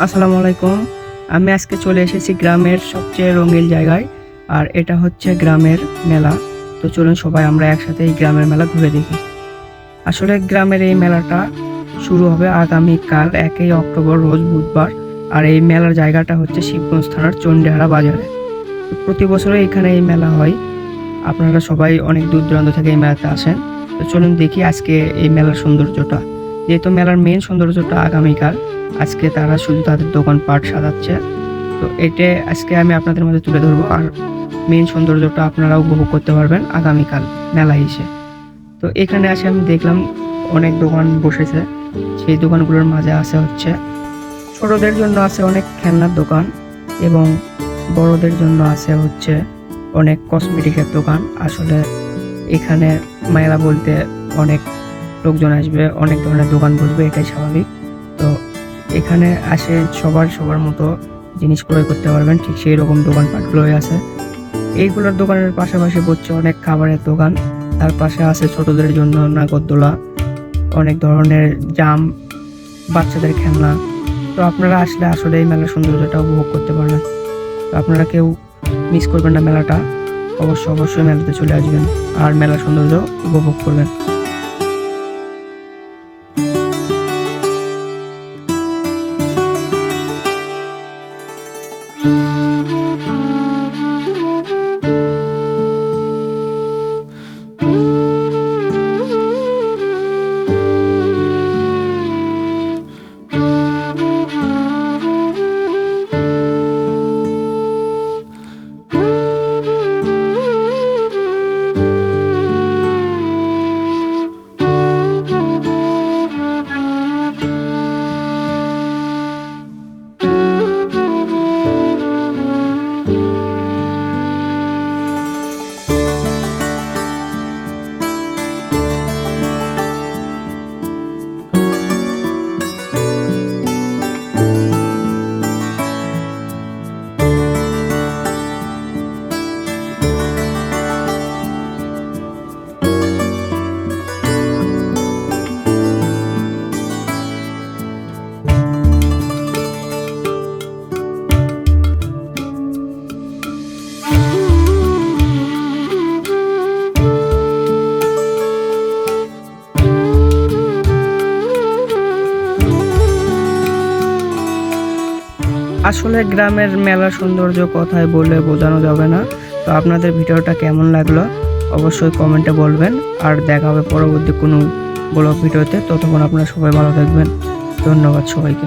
আসসালামু আলাইকুম। আমি আজকে চলে এসেছি গ্রামের সবচেয়ে রঙিন জায়গায়, আর এটা হচ্ছে গ্রামের মেলা। তো চলুন সবাই আমরা একসাথে এই গ্রামের মেলা ঘুরে দেখি। আসলে গ্রামের এই মেলাটা শুরু হবে আগামীকাল 1 অক্টোবর রোজ বুধবার। আর এই মেলার জায়গাটা হচ্ছে শিবগঞ্জ থানার চণ্ডীহারা বাজারে। তো প্রতি বছরই এখানে এই মেলা হয়। আপনারা সবাই অনেক দূর দূরান্ত থেকে এই মেলাতে আসেন। তো চলুন দেখি আজকে এই মেলার সৌন্দর্যটা। যেহেতু মেলার মেন সৌন্দর্যটা আগামীকাল, আজকে তারা শুধু তাদের দোকানপাট সাজাচ্ছে। তো এটা আজকে আমি আপনাদের মধ্যে তুলে ধরবো, আর মেন সৌন্দর্যটা আপনারা উপভোগ করতে পারবেন আগামীকাল মেলায় এসে। তো এখানে আসে আমি দেখলাম অনেক দোকান বসেছে। সেই দোকানগুলোর মাঝে আছে হচ্ছে ছোটদের জন্য আছে অনেক খেলনার দোকান, এবং বড়দের জন্য আছে হচ্ছে অনেক কসমেটিকের দোকান। আসলে এখানে মেলা বলতে অনেক লোকজন আসবে, অনেক ধরনের দোকান বসবে, এটাই স্বাভাবিক। তো এখানে আসে সবার মতো জিনিস ক্রয় করতে পারবেন, ঠিক সেই রকম দোকানপাটগুলোই আছে। এইগুলোর দোকানের পাশাপাশি বসছে অনেক খাবারের দোকান। তার পাশে আছে ছোটদের জন্য নাগরদোলা, অনেক ধরনের জাম, বাচ্চাদের খেলনা। তো আপনারা আসলে আসলে এই মেলার সৌন্দর্যটা উপভোগ করতে পারবেন। তো আপনারা কেউ মিস করবেন না মেলাটা, অবশ্যই মেলাতে চলে আসবেন আর মেলার সৌন্দর্য উপভোগ করবেন। আসলে গ্রামের মেলার সৌন্দর্য কথায় বলে বোঝানো যাবে না। তো আপনাদের ভিডিওটা কেমন লাগলো অবশ্যই কমেন্টে বলবেন, আর দেখা হবে পরবর্তী কোনো ব্লগ ভিডিওতে। ততক্ষণ আপনারা সবাই ভালো থাকবেন। ধন্যবাদ সবাইকে।